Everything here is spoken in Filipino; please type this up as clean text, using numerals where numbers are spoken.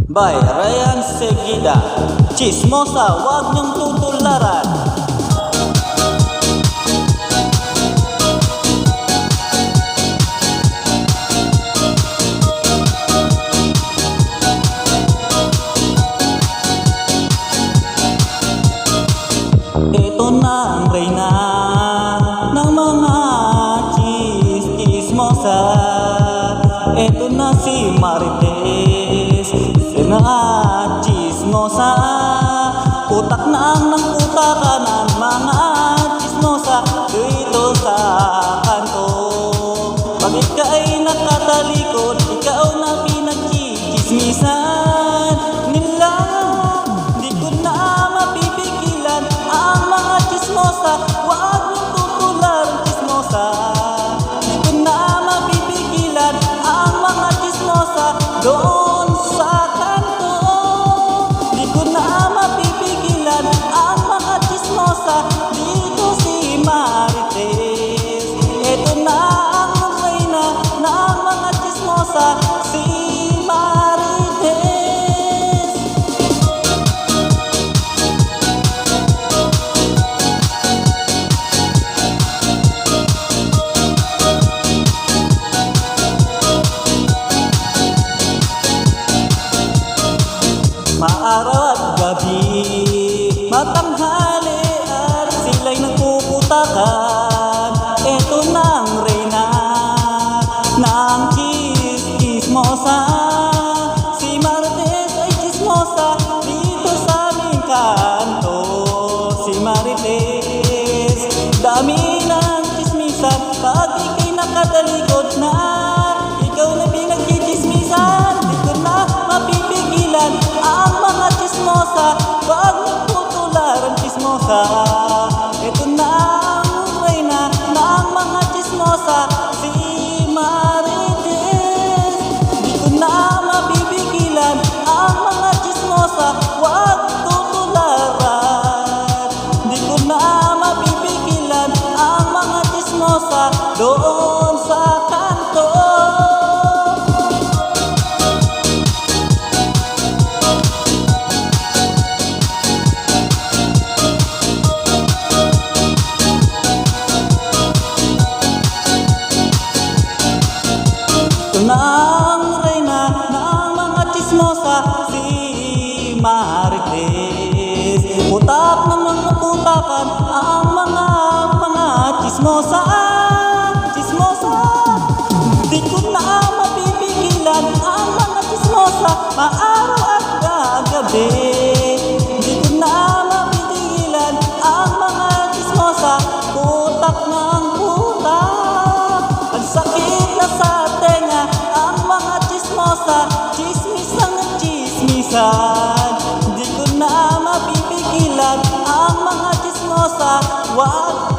by Ryan Segida. Chismosa, wag niyong tutularan. Ito na ang reyna ng mga chismosa. Ito na si Marites, si mga chismosa. Utak na ang nakutakan ng mga chismosa dito sa kanto. Bakit ka ay nakatalikod, ikaw na pinagchichismisan nila. Di ko na mapipigilan ang mga chismosa, wag niyong tutularan chismosa. Di ko na mapipigilan ang mga chismosa doon sa kanto. Di ko na mapipigilan ang mga chismosa dito si Marites. Ito na ang reyna ng mga chismosa, si Marites. Maaraw at gabi, matanghali at sila'y nagpuputakan. Ito na ang reyna ng chismosa. Si Marites ay chismosa dito sa aming kanto. Si Marites, dami ng chismisan pag ika'y nakatalikod na. Ikaw na pinagchichismisan, di ko na mapipigilan ang mga chismosa, wag niyong tutularan chismosa. Ito na ang reyna ng mga chismosa, si Marites. Di ko na mapipigilan ang mga chismosa, wag tutularan. Di ko na mapipigilan ang mga chismosa doon sa kanto. Ito na ang reyna ng mga chismosa, si Marites. Utak na magputakan ang mga chismosa. Chismosa, di ko na mapipigilan ang mga chismosa, maaraw at gagabi. Di ko na mapipigilan ang mga chismosa, utak ng utak. Ang sakit na sa tenga ang mga chismosa, chismisan at chismisan. Di ko na mapipigilan ang mga chismosa, wag